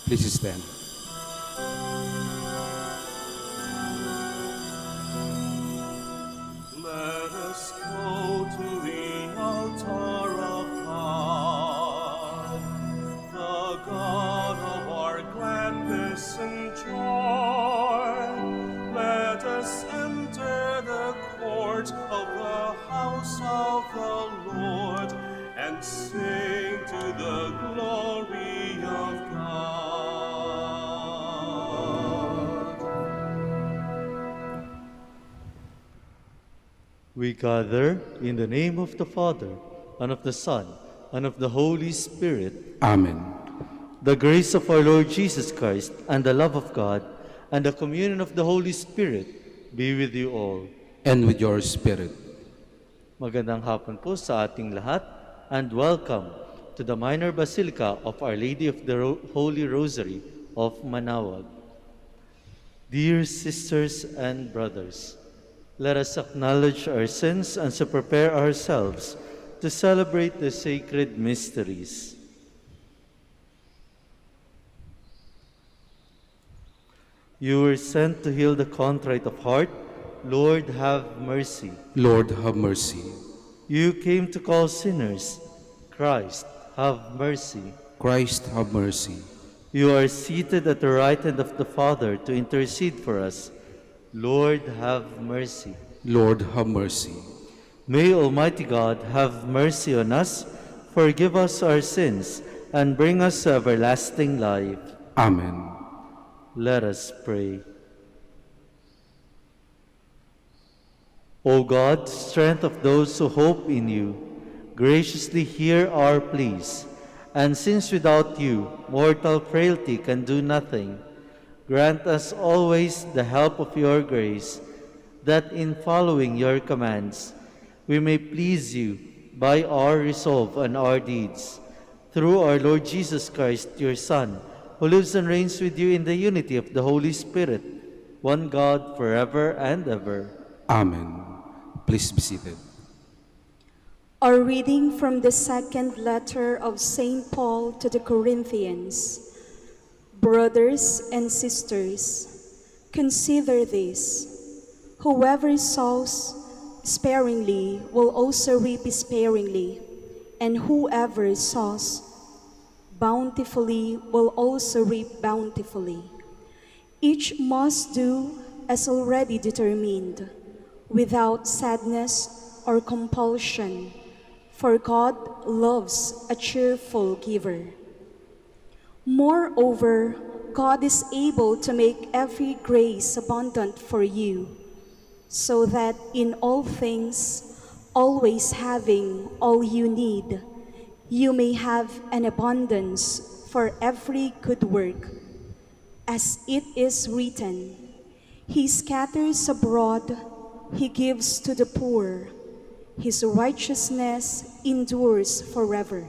Please stand. Let us go to the altar of God, the God of our gladness and joy. Let us enter the court of the house of the Lord and sing to the glory of God. We gather in the name of the Father, and of the Son, and of the Holy Spirit. Amen. The grace of our Lord Jesus Christ, and the love of God, and the communion of the Holy Spirit be with you all. And with your spirit. Magandang hapon po sa ating lahat, and welcome to the Minor Basilica of Our Lady of the Holy Rosary of Manaoag. Dear sisters and brothers, let us acknowledge our sins and so prepare ourselves to celebrate the sacred mysteries. You were sent to heal the contrite of heart. Lord, have mercy. Lord, have mercy. You came to call sinners. Christ, have mercy. Christ, have mercy. You are seated at the right hand of the Father to intercede for us. Lord, have mercy. Lord, have mercy. May Almighty God have mercy on us, forgive us our sins, and bring us to everlasting life. Amen. Let us pray. O God, strength of those who hope in you, graciously hear our pleas, and since without you mortal frailty can do nothing, grant us always the help of your grace, that in following your commands we may please you by our resolve and our deeds. Through our Lord Jesus Christ, your Son, who lives and reigns with you in the unity of the Holy Spirit, one God, forever and ever. Amen. Please be seated. A reading from the second letter of St. Paul to the Corinthians. Brothers and sisters, consider this. Whoever sows sparingly will also reap sparingly, and whoever sows bountifully will also reap bountifully. Each must do as already determined, without sadness or compulsion, for God loves a cheerful giver. Moreover, God is able to make every grace abundant for you, so that in all things, always having all you need, you may have an abundance for every good work. As it is written, He scatters abroad, He gives to the poor, His righteousness endures forever.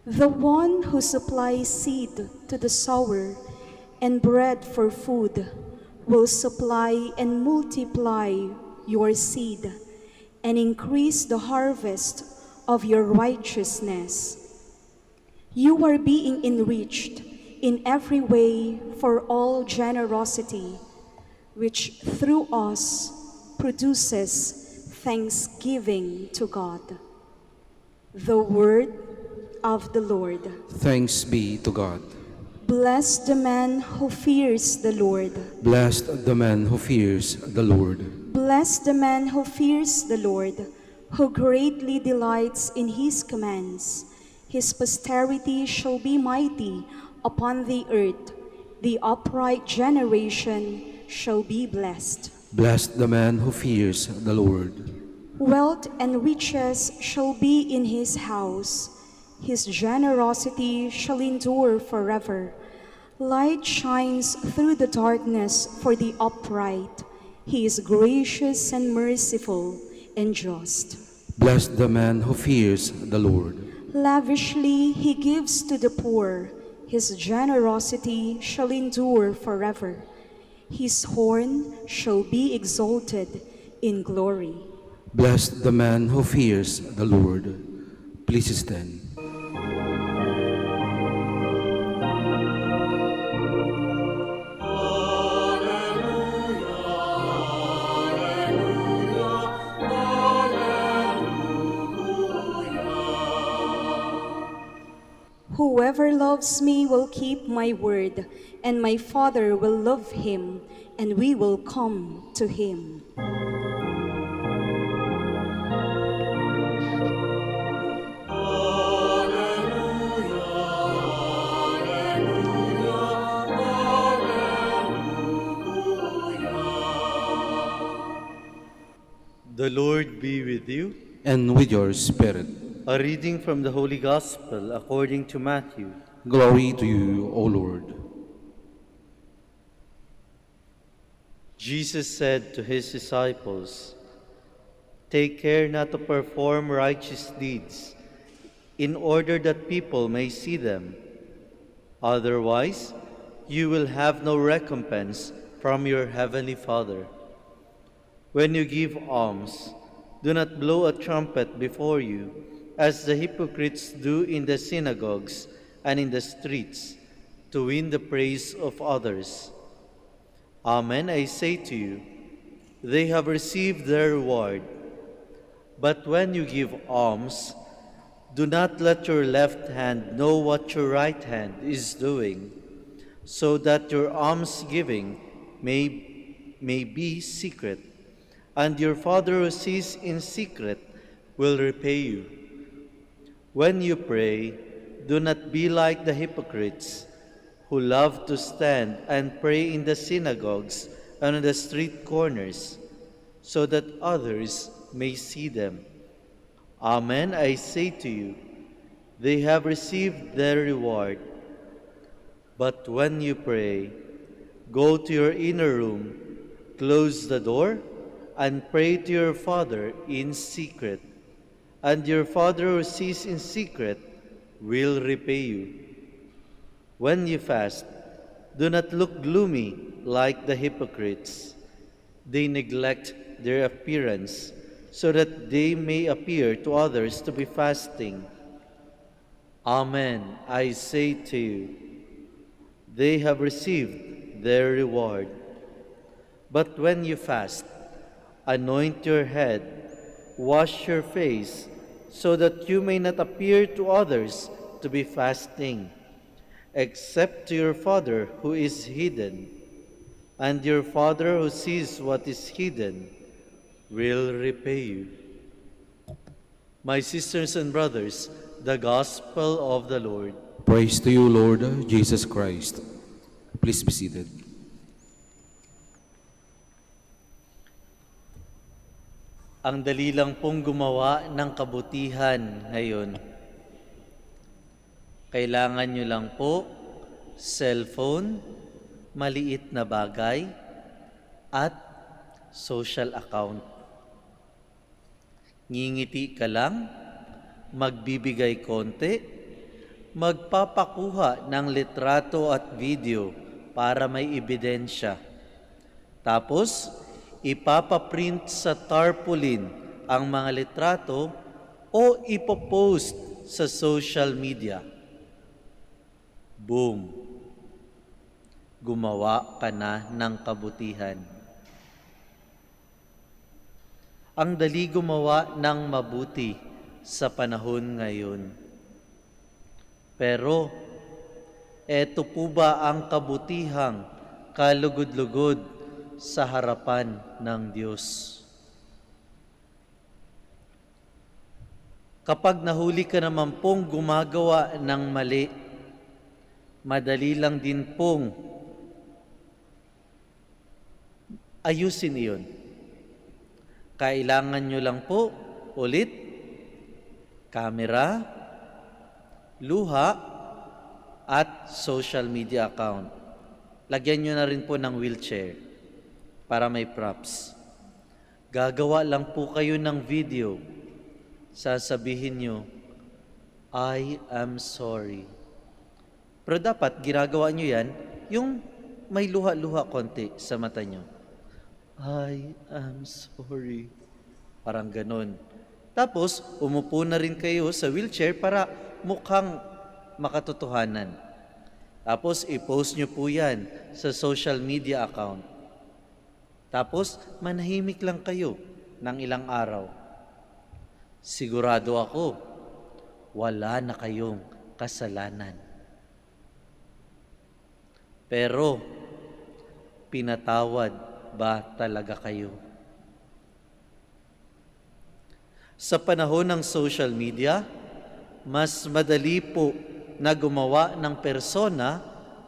The one who supplies seed to the sower and bread for food will supply and multiply your seed and increase the harvest of your righteousness. You are being enriched in every way for all generosity, which through us produces thanksgiving to God. The word of the Lord. Thanks be to God. Blessed the man who fears the Lord. Blessed the man who fears the Lord. Blessed the man who fears the Lord, who greatly delights in his commands. His posterity shall be mighty upon the earth. The upright generation shall be blessed. Blessed the man who fears the Lord. Wealth and riches shall be in his house. His generosity shall endure forever. Light shines through the darkness for the upright. He is gracious and merciful and just. Blessed the man who fears the Lord. Lavishly he gives to the poor. His generosity shall endure forever. His horn shall be exalted in glory. Blessed the man who fears the Lord. Please stand. Whoever loves me will keep my word, and my Father will love him, and we will come to him. The Lord be with you. And with your spirit. A reading from the Holy Gospel according to Matthew. Glory to you, O Lord. Jesus said to his disciples, "Take care not to perform righteous deeds, in order that people may see them. Otherwise, you will have no recompense from your heavenly Father. When you give alms, do not blow a trumpet before you, as the hypocrites do in the synagogues and in the streets, to win the praise of others. Amen, I say to you, they have received their reward. But when you give alms, do not let your left hand know what your right hand is doing, so that your almsgiving may be secret, and your Father who sees in secret will repay you. When you pray, do not be like the hypocrites, who love to stand and pray in the synagogues and on the street corners, so that others may see them. Amen, I say to you, they have received their reward. But when you pray, go to your inner room, close the door, and pray to your Father in secret. And your Father who sees in secret will repay you. When you fast, do not look gloomy like the hypocrites. They neglect their appearance, so that they may appear to others to be fasting. Amen, I say to you, they have received their reward. But when you fast, anoint your head, wash your face, so that you may not appear to others to be fasting, except to your Father who is hidden. And your Father who sees what is hidden will repay you." My sisters and brothers, the Gospel of the Lord. Praise to you, Lord Jesus Christ. Please be seated. Ang dali lang pong gumawa ng kabutihan ngayon. Kailangan nyo lang po cellphone, maliit na bagay, at social account. Ngingiti ka lang, magbibigay konti, magpapakuha ng litrato at video para may ebidensya. Tapos, ipapaprint sa tarpaulin ang mga litrato o ipopost sa social media. Boom! Gumawa ka na ng kabutihan. Ang dali gumawa ng mabuti sa panahon ngayon. Pero, eto po ba ang kabutihang kalugod-lugod sa harapan ng Diyos? Kapag nahuli ka naman pong gumagawa ng mali, madali lang din pong ayusin iyon. Kailangan nyo lang po ulit camera, luha, at social media account. Lagyan nyo na rin po ng wheelchair para may props. Gagawa lang po kayo ng video. Sasabihin nyo, I am sorry. Pero dapat ginagawa nyo yan, yung may luha-luha konti sa mata nyo. I am sorry. Parang ganun. Tapos, umupo na rin kayo sa wheelchair para mukhang makatotohanan. Tapos, i-post nyo po yan sa social media account. Tapos, manahimik lang kayo ng ilang araw. Sigurado ako, wala na kayong kasalanan. Pero, pinatawad ba talaga kayo? Sa panahon ng social media, mas madali po na gumawa ng persona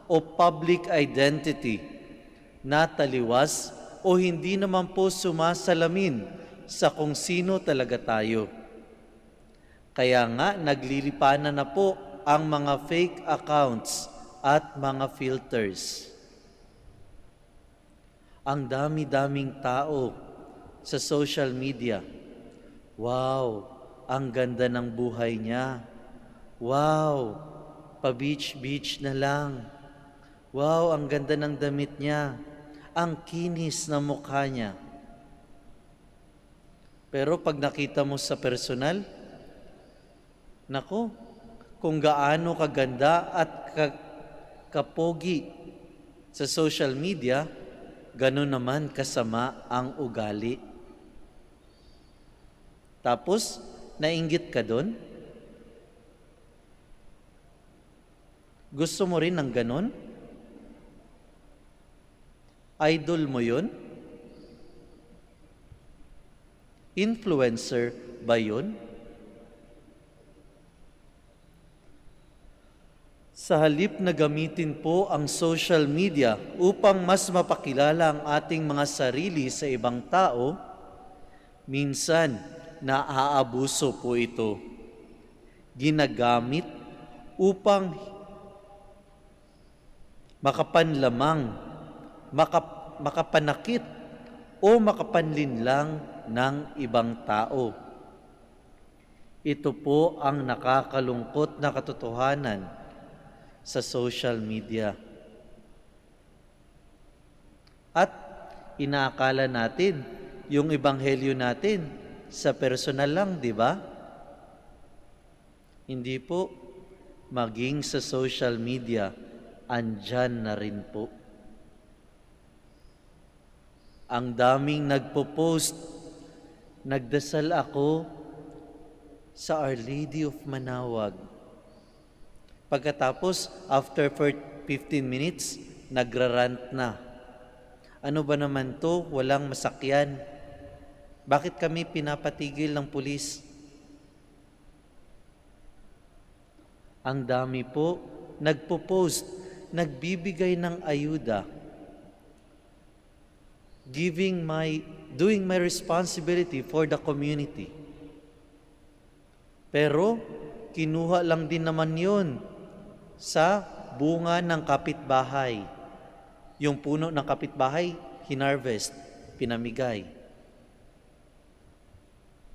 o public identity na taliwas o hindi naman po sumasalamin sa kung sino talaga tayo. Kaya nga naglilipanan na po ang mga fake accounts at mga filters. Ang dami-daming tao sa social media. Wow, ang ganda ng buhay niya. Wow, pa-beach-beach na lang. Wow, ang ganda ng damit niya. Ang kinis ng mukha niya. Pero pag nakita mo sa personal, nako, kung gaano kaganda at kapogi sa social media, gano'n naman kasama ang ugali. Tapos, nainggit ka doon? Gusto mo rin ng ganon? Idol mo yun? Influencer ba yun? Sa halip na gamitin po ang social media upang mas mapakilala ang ating mga sarili sa ibang tao, minsan naaabuso po ito. Ginagamit upang makapanlamang, makapanakit o makapanlinlang ng ibang tao. Ito po ang nakakalungkot na katotohanan sa social media. At inaakala natin yung ebanghelyo natin sa personal lang, di ba? Hindi po. Maging sa social media, andyan na rin po. Ang daming nagpo-post, nagdasal ako sa Our Lady of Manaoag. Pagkatapos, after 15 minutes, nagrarant na. Ano ba naman to? Walang masakyan. Bakit kami pinapatigil ng pulis? Ang dami po, nagpo-post, nagbibigay ng ayuda, doing my responsibility for the community. Pero, kinuha lang din naman yun sa bunga ng kapitbahay. Yung puno ng kapitbahay, hinarvest, pinamigay.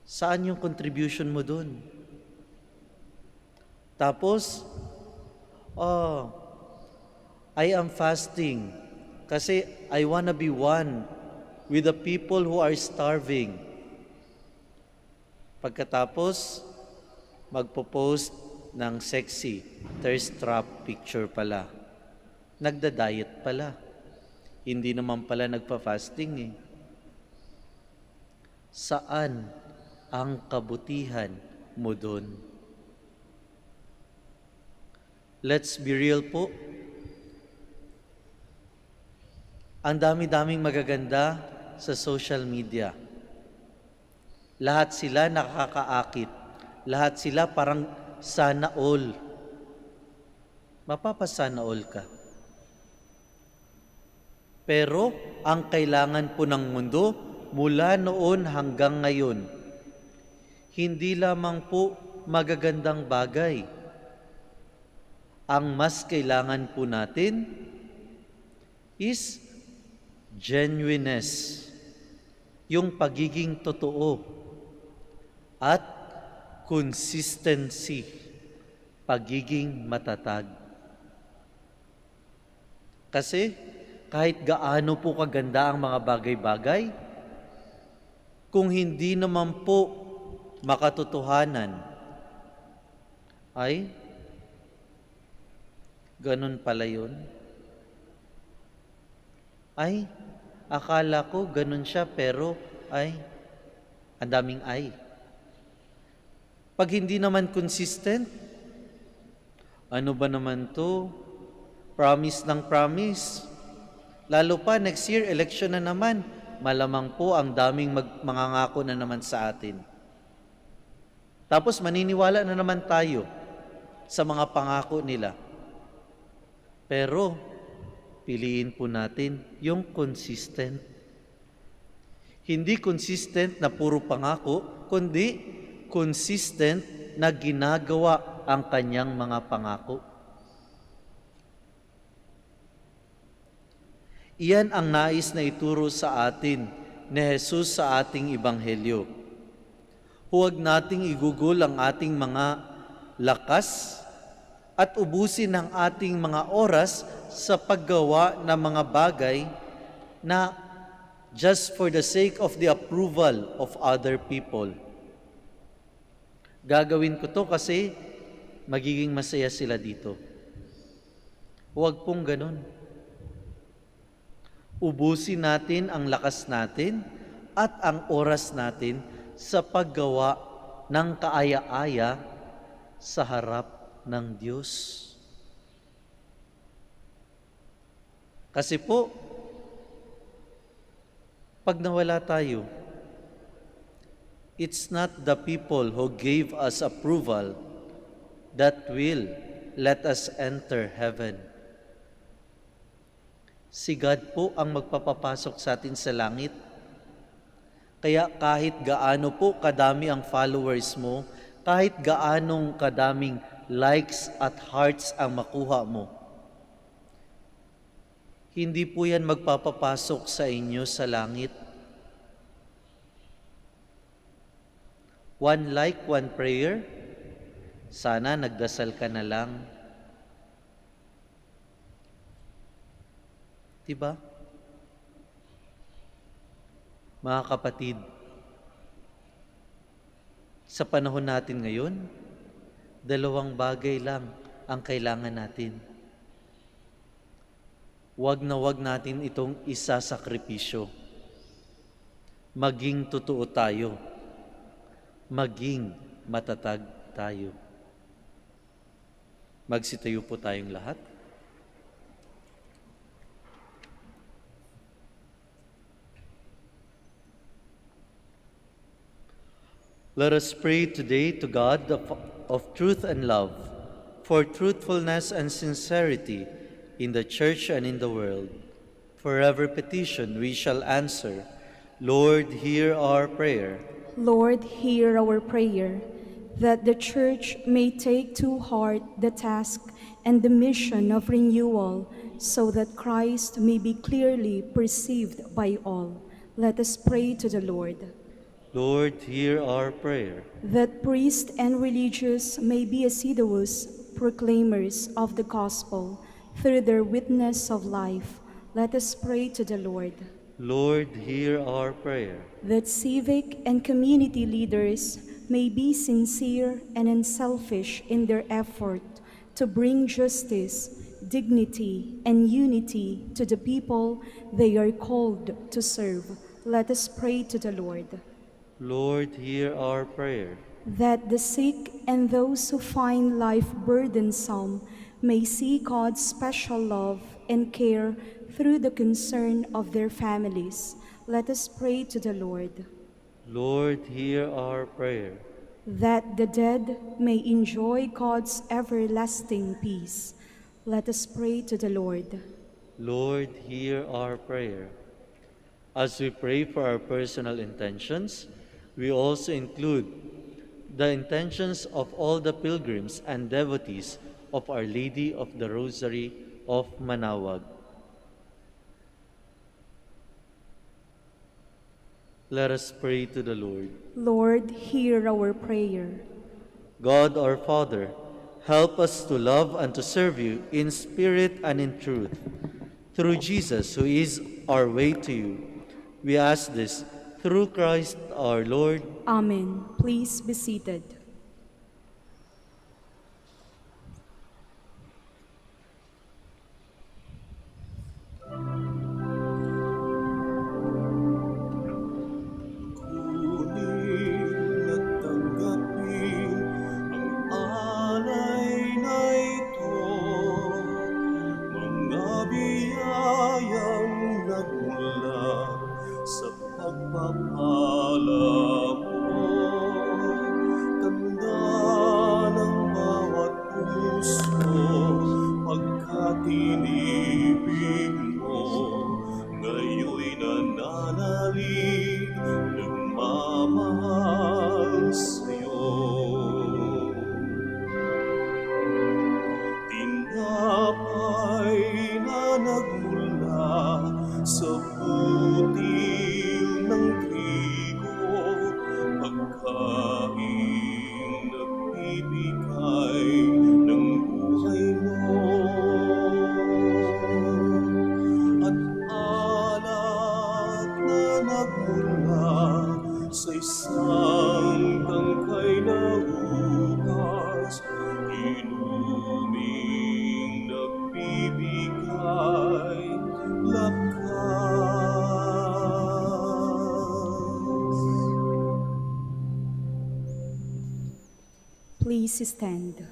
Saan yung contribution mo dun? Tapos, I am fasting kasi I wanna be one with the people who are starving. Pagkatapos, magpo-post ng sexy thirst trap picture pala. Nagda-diet pala. Hindi naman pala nagpa-fasting eh. Saan ang kabutihan mo doon? Let's be real po. Ang dami-daming magaganda sa social media. Lahat sila nakakaakit. Lahat sila parang sana all. Mapapasana all ka. Pero ang kailangan po ng mundo mula noon hanggang ngayon, hindi lamang po magagandang bagay. Ang mas kailangan po natin is genuineness, yung pagiging totoo, at consistency, pagiging matatag. Kasi kahit gaano po kaganda ang mga bagay-bagay, kung hindi naman po makatotohanan, ay ganun pala yun. Ay, akala ko ganun siya pero ay, ang daming ay. Pag hindi naman consistent, ano ba naman to? Promise ng promise. Lalo pa next year, election na naman. Malamang po ang daming mangangako na naman sa atin. Tapos maniniwala na naman tayo sa mga pangako nila. Pero piliin po natin yung consistent. Hindi consistent na puro pangako, kundi consistent na ginagawa ang kanyang mga pangako. Iyan ang nais na ituro sa atin ni Jesus sa ating Ebanghelyo. Huwag nating igugol ang ating mga lakas at ubusin ang ating mga oras sa paggawa ng mga bagay na just for the sake of the approval of other people. Gagawin ko to kasi magiging masaya sila dito. Huwag pong ganun. Ubusin natin ang lakas natin at ang oras natin sa paggawa ng kaaya-aya sa harap ng Diyos. Kasi po, pag nawala tayo, it's not the people who gave us approval that will let us enter heaven. Si God po ang magpapapasok sa atin sa langit. Kaya kahit gaano po kadami ang followers mo, kahit gaanong kadaming likes at hearts ang makuha mo, hindi po yan magpapapasok sa inyo sa langit. One like, one prayer. Sana nagdasal ka na lang. Diba? Mga kapatid, sa panahon natin ngayon, dalawang bagay lang ang kailangan natin. Huwag na huwag natin itong isasakripisyo. Maging totoo tayo. Maging matatag tayo. Magsitayo po tayong lahat. Let us pray today to God of truth and love, for truthfulness and sincerity in the church and in the world. For every petition we shall answer, Lord, hear our prayer. Lord, hear our prayer, that the Church may take to heart the task and the mission of renewal, so that Christ may be clearly perceived by all. Let us pray to the Lord. Lord, hear our prayer. That priests and religious may be assiduous proclaimers of the gospel through their witness of life. Let us pray to the Lord. Lord, hear our prayer. That civic and community leaders may be sincere and unselfish in their effort to bring justice, dignity, and unity to the people they are called to serve. Let us pray to the Lord. Lord, hear our prayer. That the sick and those who find life burdensome may see God's special love and care through the concern of their families. Let us pray to the Lord. Lord, hear our prayer. That the dead may enjoy God's everlasting peace. Let us pray to the Lord. Lord, hear our prayer. As we pray for our personal intentions, we also include the intentions of all the pilgrims and devotees of Our Lady of the Rosary of Manaoag. Let us pray to the Lord. Lord, hear our prayer. God our Father, help us to love and to serve you in spirit and in truth. Through Jesus, who is our way to you, we ask this through Christ our Lord. Amen. Please be seated. Kunin at tanggapin ang alay na ito, sa isang tangkay na ukas, inuming nagbibigay lakas. Please stand.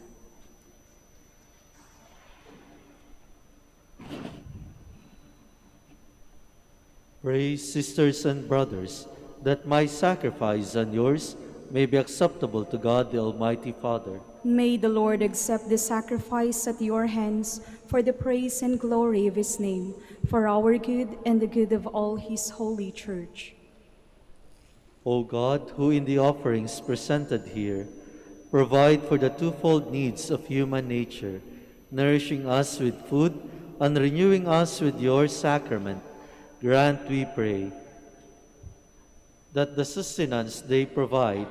Pray, sisters and brothers, that my sacrifice and yours may be acceptable to God the Almighty Father. May the Lord accept the sacrifice at your hands for the praise and glory of his name, for our good and the good of all his holy church. O God, who in the offerings presented here provide for the twofold needs of human nature, nourishing us with food and renewing us with your sacrament, grant, we pray, that the sustenance they provide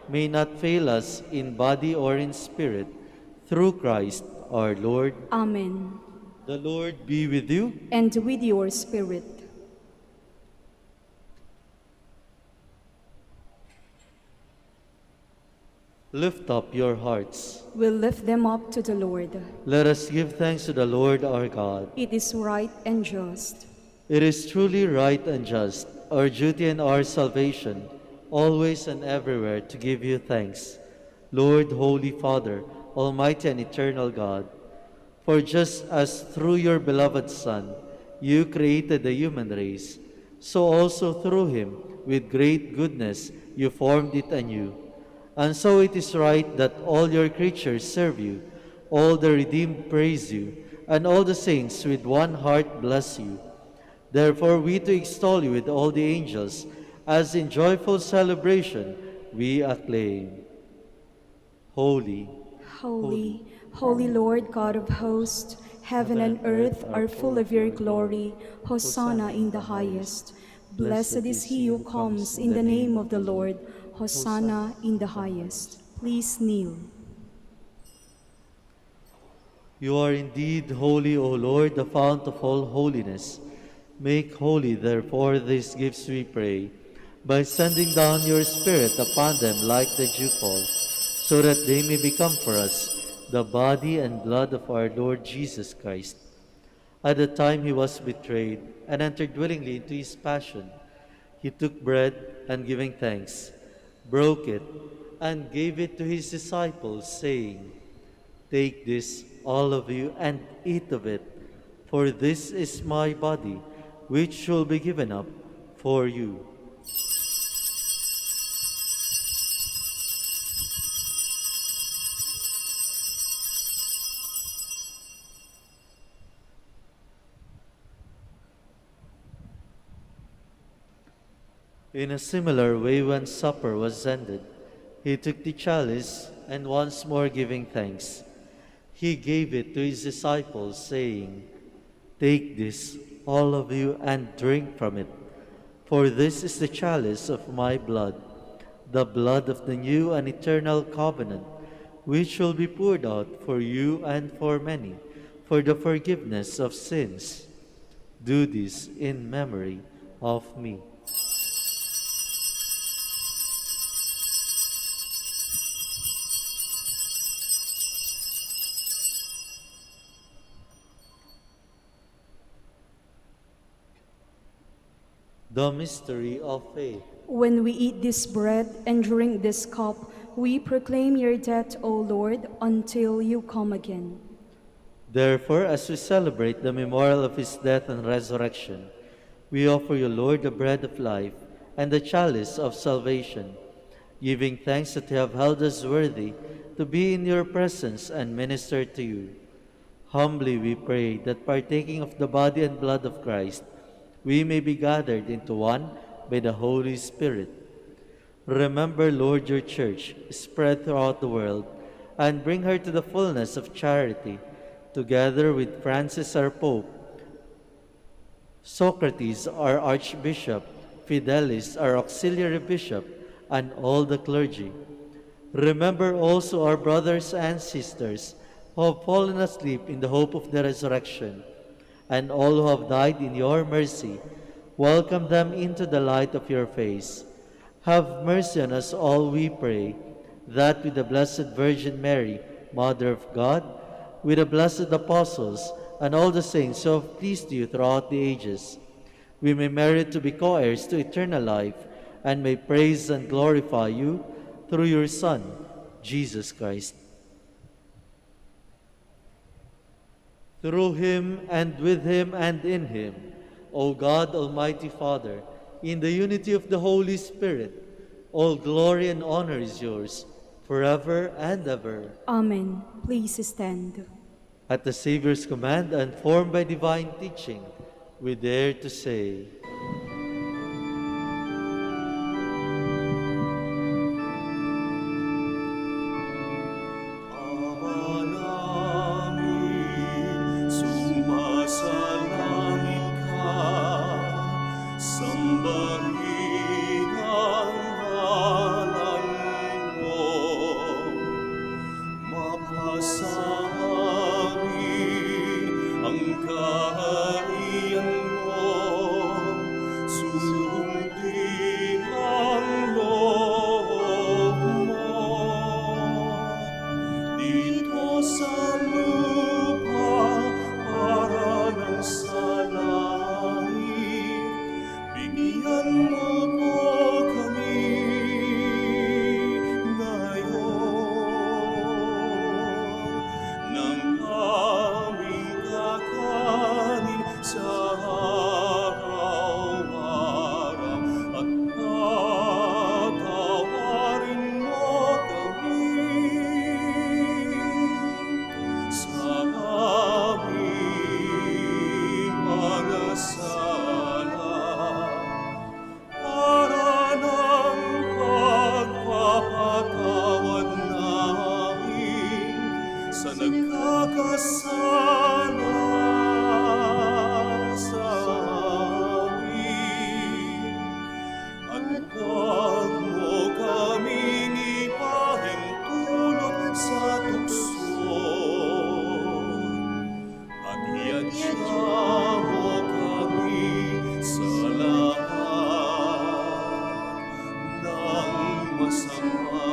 may not fail us in body or in spirit, through Christ our Lord. Amen. The Lord be with you. And with your spirit. Lift up your hearts. We'll lift them up to the Lord. Let us give thanks to the Lord our God. It is right and just. It is truly right and just, our duty and our salvation, always and everywhere to give you thanks, Lord, Holy Father, Almighty and eternal God. For just as through your beloved Son you created the human race, so also through him, with great goodness, you formed it anew. And so it is right that all your creatures serve you, all the redeemed praise you, and all the saints with one heart bless you. Therefore we to extol you with all the angels, as in joyful celebration we acclaim. Holy, Holy, holy Lord God of hosts, heaven and earth are full of your glory. Hosanna in the highest. Blessed is he who comes in the name of the Lord. Hosanna in the highest. Please kneel. you are indeed holy, O Lord, the fount of all holiness. Make holy, therefore, these gifts, we pray, by sending down your Spirit upon them like the dewfall, so that they may become for us the body and blood of our Lord Jesus Christ. At the time he was betrayed and entered willingly into his passion, he took bread and giving thanks, broke it, and gave it to his disciples, saying, "Take this, all of you, and eat of it, for this is my body, which will be given up for you." In a similar way, when supper was ended, he took the chalice, and once more giving thanks, he gave it to his disciples, saying, "Take this, all of you, and drink from it, for this is the chalice of my blood, the blood of the new and eternal covenant, which will be poured out for you and for many, for the forgiveness of sins. Do this in memory of me." The mystery of faith. When we eat this bread and drink this cup, we proclaim your death, O Lord, until you come again. Therefore, as we celebrate the memorial of his death and resurrection, we offer you, Lord, the bread of life and the chalice of salvation, giving thanks that you have held us worthy to be in your presence and minister to you. Humbly we pray that, partaking of the body and blood of Christ, we may be gathered into one by the Holy Spirit. Remember, Lord, your church spread throughout the world, and bring her to the fullness of charity, together with Francis our Pope, Socrates our Archbishop, Fidelis our Auxiliary Bishop, and all the clergy. Remember also our brothers and sisters who have fallen asleep in the hope of the resurrection, and all who have died in your mercy. Welcome them into the light of your face, Have mercy on us all, we pray, that with the Blessed Virgin Mary, Mother of God, with the blessed apostles, and all the saints who have pleased you throughout the ages, we may merit to be co-heirs to eternal life, and may praise and glorify you through your Son, Jesus Christ. Through him, and with him, and in him, O God, Almighty Father, in the unity of the Holy Spirit, all glory and honor is yours, forever and ever. Amen. Please stand. At the Savior's command and formed by divine teaching, we dare to say, Ama namin, sumasalangit ka, sambahin ang ngalan mo, mapasabi ang kaharian mo, sundin ang loob mo. Dito sa lupa para ng sa langit, bigyan mo po kami ngayon ng aming kakanin sa araw-araw, at patawarin mo kami sa aming mga sala, para ng pagpapatawad namin sa nagkakasala sa amin. At huwag mo kaming ipahintulot sa tukso, at iadya mo kami sa lahat ng masama.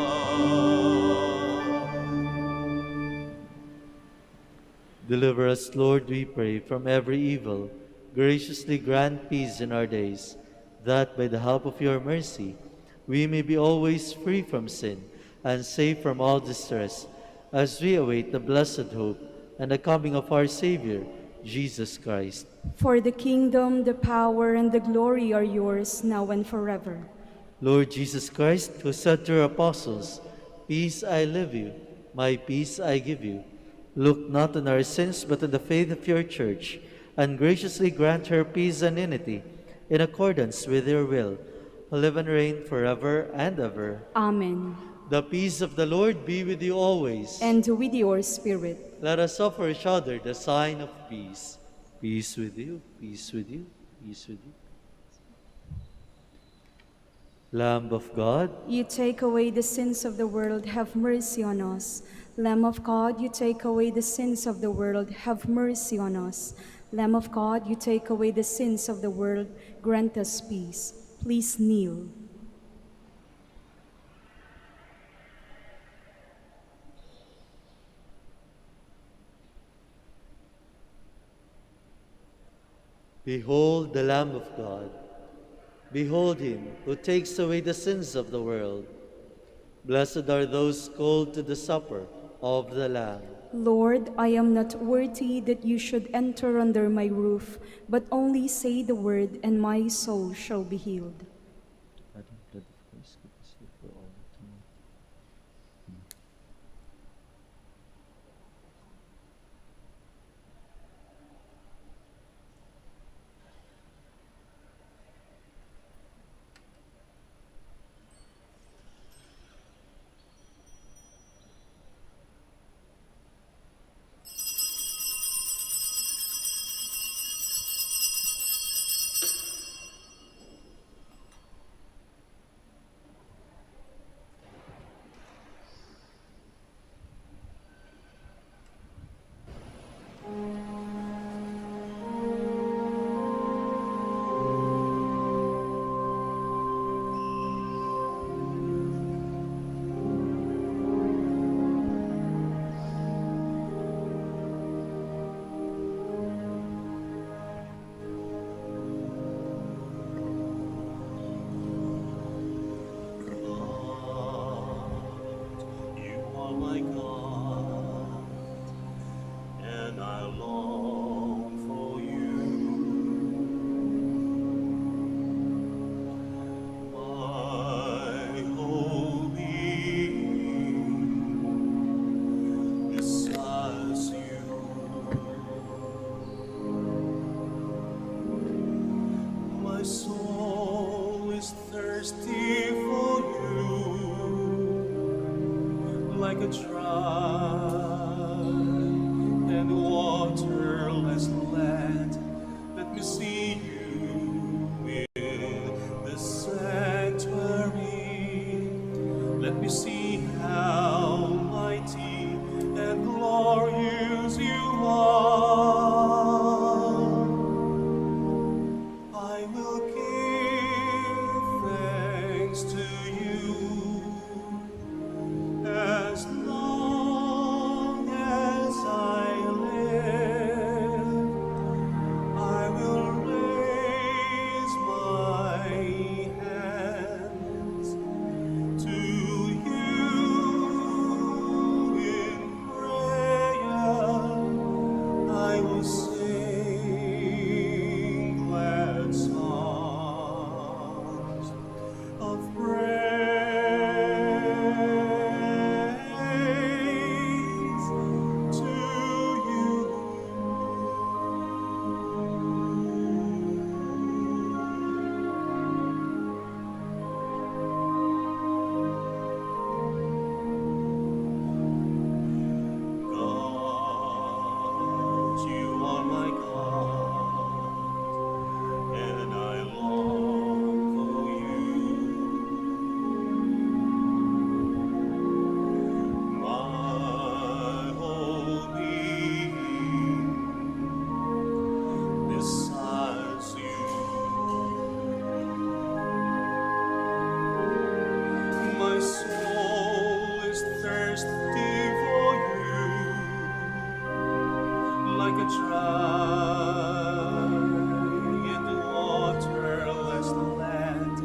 Deliver us, Lord, we pray, from every evil. Graciously grant peace in our days, that by the help of your mercy we may be always free from sin and safe from all distress, as we await the blessed hope and the coming of our Savior, Jesus Christ. For the kingdom, the power, and the glory are yours, now and forever. Lord Jesus Christ, who said to your apostles, "Peace I leave you, my peace I give you," look not on our sins, but on the faith of your church, and graciously grant her peace and unity, in accordance with your will, who live and reign forever and ever. Amen. The peace of the Lord be with you always. And with your spirit. Let us offer each other the sign of peace. Peace with you, peace with you, peace with you. Lamb of God, You take away the sins of the world, have mercy on us. Lamb of God, you take away the sins of the world, have mercy on us. Lamb of God, you take away the sins of the world, grant us peace. Please kneel. behold the Lamb of God. Behold him who takes away the sins of the world. Blessed are those called to the supper of the Lamb. Lord, I am not worthy that you should enter under my roof, but only say the word, and my soul shall be healed. like a dry and waterless land. Let me see you in the sanctuary. Let me see how mighty and glorious you are. I will give thanks to you as long as I live. I will raise my hands to you in prayer. I will sing glad songs of praise to you. God, you are my God, and I long for you. My whole being desires you. My soul is thirsty for you, like a dry and waterless land.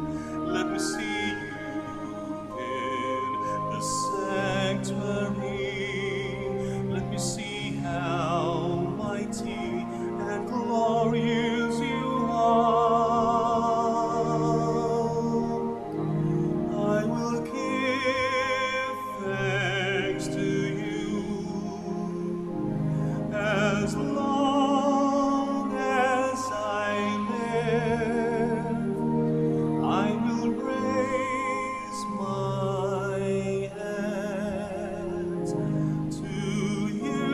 Let me see you in the sanctuary. Let me see how mighty and glorious you are. I will give thanks to you as long as I live. I will raise my hands to you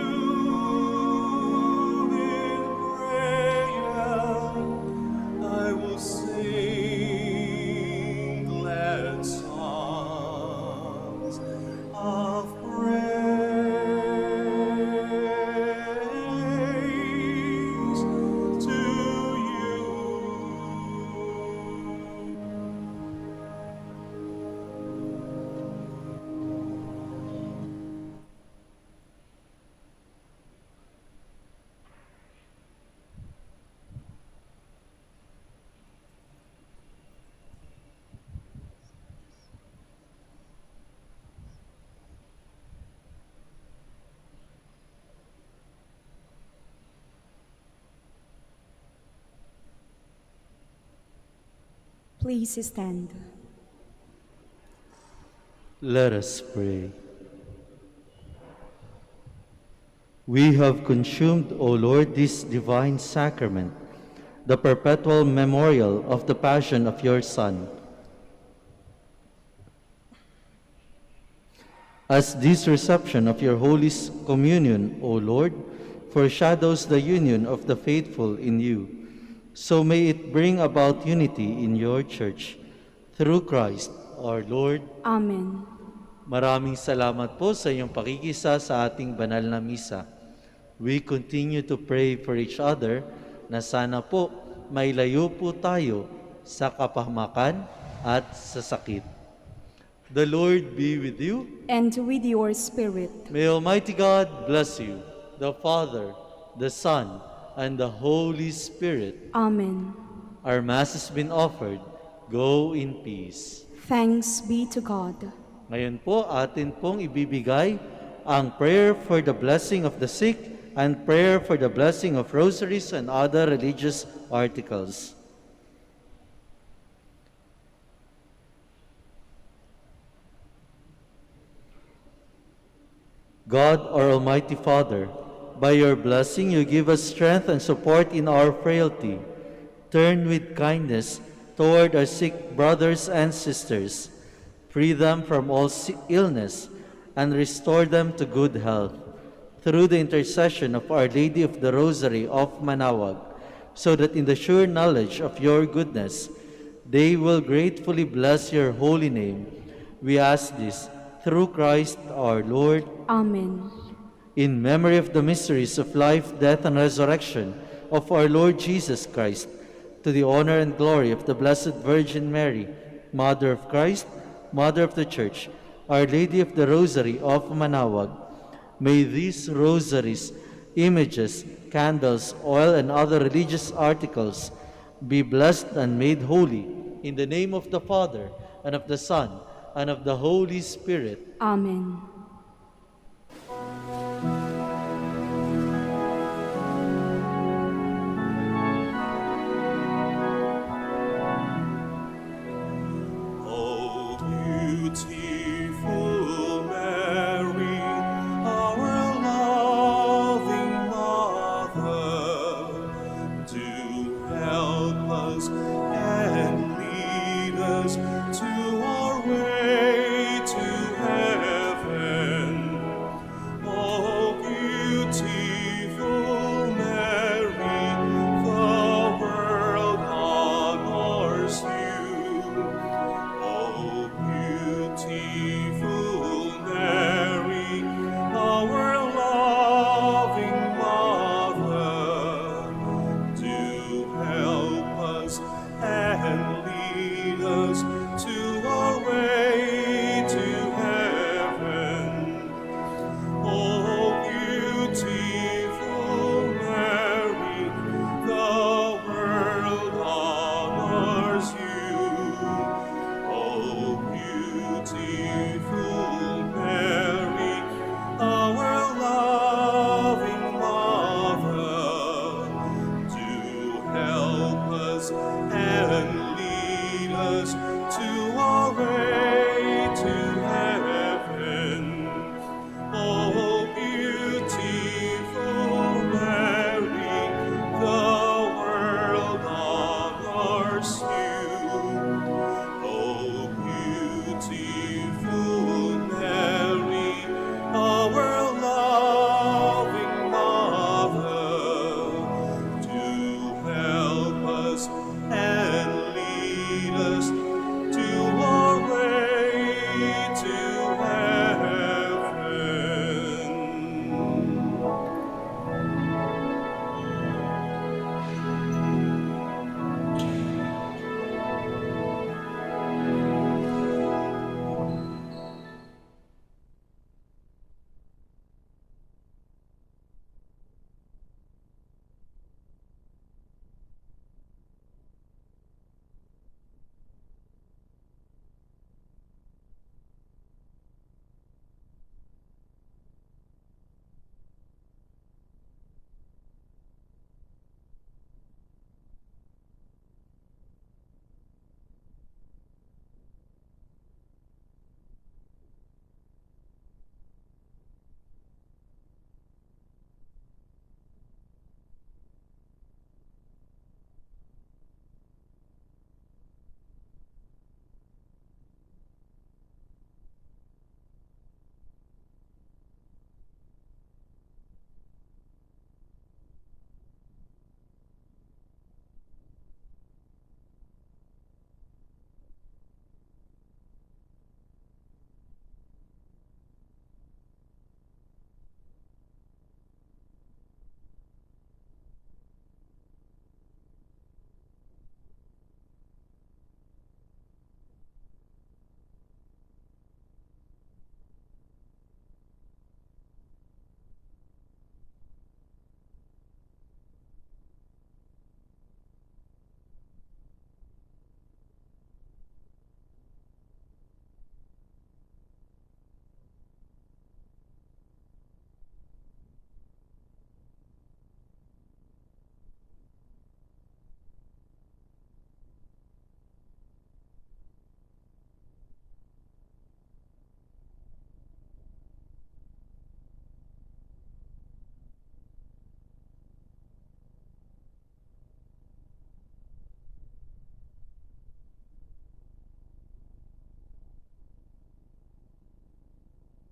in prayer. I will sing glad songs of praise to you. Please stand. Let us pray. We have consumed, O Lord, this divine sacrament, the perpetual memorial of the passion of your Son. As this reception of your Holy Communion, O Lord, foreshadows the union of the faithful in you, so may it bring about unity in your Church. Through Christ, our Lord. Amen. Maraming salamat po sa iyong pakikisa sa ating banal na misa. We continue to pray for each other na sana po mailayo po tayo sa kapahamakan at sa sakit. The Lord be with you. And with your spirit. May Almighty God bless you, the Father, the Son, and the Holy Spirit. Amen. Our Mass has been offered. Go in peace. Thanks be to God. Ngayon po, atin pong ibibigay ang prayer for the blessing of the sick and prayer for the blessing of rosaries and other religious articles. God, our Almighty Father, by your blessing you give us strength and support in our frailty. Turn with kindness toward our sick brothers and sisters. Free them from all illness and restore them to good health. Through the intercession of Our Lady of the Rosary of Manaoag, so that in the sure knowledge of your goodness, they will gratefully bless your holy name. We ask this through Christ our Lord. Amen. In memory of the mysteries of life, death, and resurrection of our Lord Jesus Christ, to the honor and glory of the Blessed Virgin Mary, Mother of Christ, Mother of the Church, Our Lady of the Rosary of Manaoag, may these rosaries, images, candles, oil, and other religious articles be blessed and made holy in the name of the Father, and of the Son, and of the Holy Spirit. Amen.